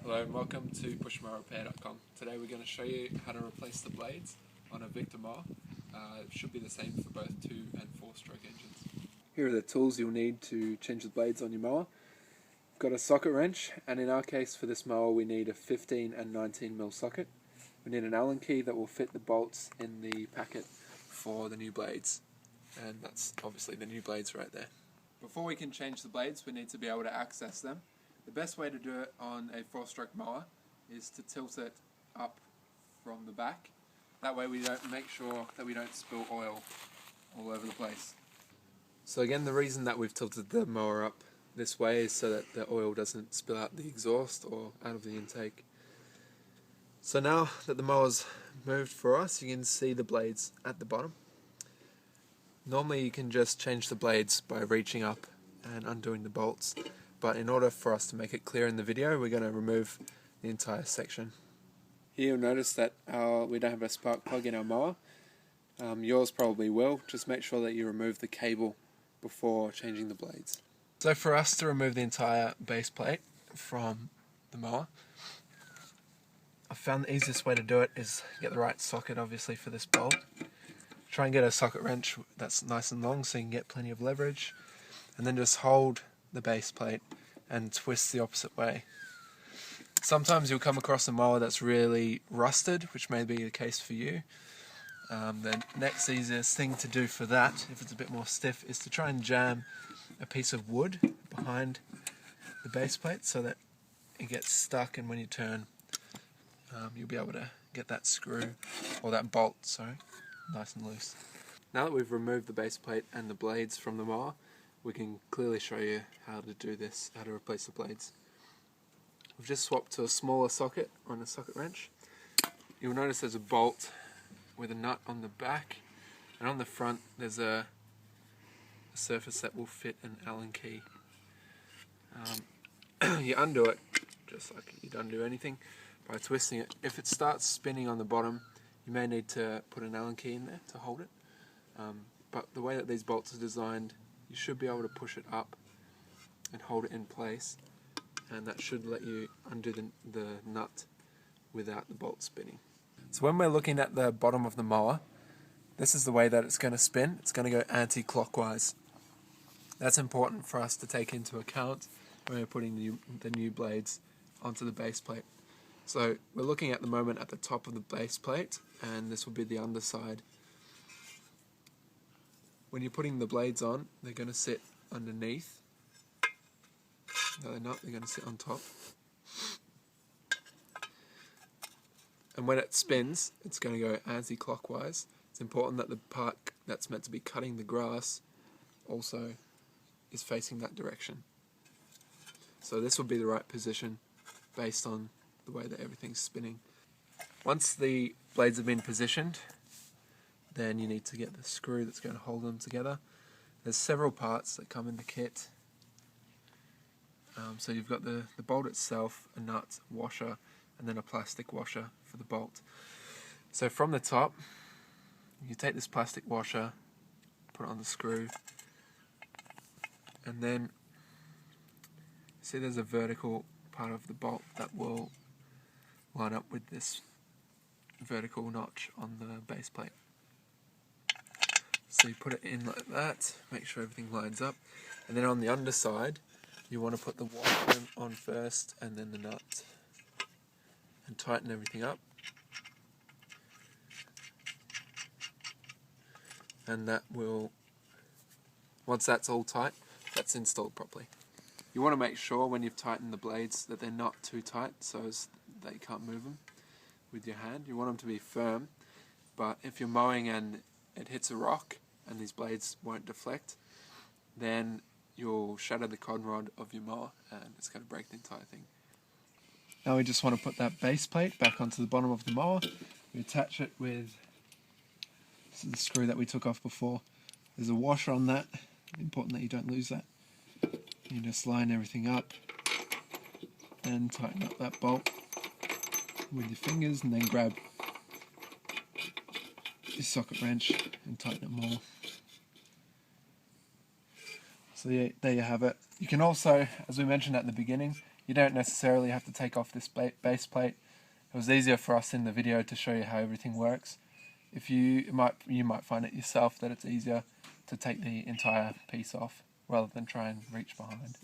Hello and welcome to PushMowerRepair.com. Today we're going to show you how to replace the blades on a Victa mower. It should be the same for both 2 and 4-stroke engines. Here are the tools you'll need to change the blades on your mower. We've got a socket wrench, and in our case for this mower we need a 15 and 19mm socket. We need an Allen key that will fit the bolts in the packet for the new blades, and that's obviously the new blades right there. Before we can change the blades we need to be able to access them. The best way to do it on a 4-stroke mower is to tilt it up from the back. That way we don't make sure that we don't spill oil all over the place. So again, the reason that we've tilted the mower up this way is so that the oil doesn't spill out the exhaust or out of the intake. So now that the mower's moved for us, you can see the blades at the bottom. Normally you can just change the blades by reaching up and undoing the bolts. But in order for us to make it clear in the video, we're going to remove the entire section. Here you'll notice that we don't have a spark plug in our mower. Yours probably will. Just make sure that you remove the cable before changing the blades. So for us to remove the entire base plate from the mower, I found the easiest way to do it is get the right socket obviously for this bolt. Try and get a socket wrench that's nice and long so you can get plenty of leverage, and then just hold the base plate and twist the opposite way. Sometimes you'll come across a mower that's really rusted, which may be the case for you. The next easiest thing to do for that, if it's a bit more stiff, is to try and jam a piece of wood behind the base plate so that it gets stuck, and when you turn you'll be able to get that screw, or that bolt, sorry, nice and loose. Now that we've removed the base plate and the blades from the mower, we can clearly show you how to do this, how to replace the blades. We've just swapped to a smaller socket on a socket wrench. You'll notice there's a bolt with a nut on the back, and on the front there's a surface that will fit an Allen key. You undo it just like you'd undo anything by twisting it. If it starts spinning on the bottom, you may need to put an Allen key in there to hold it. But the way that these bolts are designed, you should be able to push it up and hold it in place, and that should let you undo the nut without the bolt spinning. So when we're looking at the bottom of the mower, this is the way that it's going to spin. It's going to go anti-clockwise. That's important for us to take into account when we're putting the new blades onto the base plate. So we're looking at the moment at the top of the base plate, and this will be the underside. When you're putting the blades on, they're going to sit underneath. No, they're not. They're going to sit on top. And when it spins, it's going to go anti-clockwise. It's important that the part that's meant to be cutting the grass also is facing that direction. So this will be the right position based on the way that everything's spinning. Once the blades have been positioned, then you need to get the screw that's going to hold them together. There's several parts that come in the kit. So you've got the bolt itself, a nut, washer, and then a plastic washer for the bolt. So from the top, you take this plastic washer, put it on the screw, and then see there's a vertical part of the bolt that will line up with this vertical notch on the base plate. So you put it in like that, make sure everything lines up, and then on the underside you want to put the washer on first and then the nut, and tighten everything up, and that will, once that's all tight, that's installed properly. You want to make sure when you've tightened the blades that they're not too tight so that you can't move them with your hand. You want them to be firm, but if you're mowing and it hits a rock and these blades won't deflect, then you'll shatter the cotton rod of your mower and it's going to break the entire thing. Now we just want to put that base plate back onto the bottom of the mower. We attach it with the screw that we took off before. There's a washer on that, important that you don't lose that. You just line everything up and tighten up that bolt with your fingers, and then grab your socket wrench and tighten it more. So yeah, there you have it. You can also, as we mentioned at the beginning, You don't necessarily have to take off this base plate. It was easier for us in the video to show you how everything works. If you might find it yourself that it's easier to take the entire piece off rather than try and reach behind.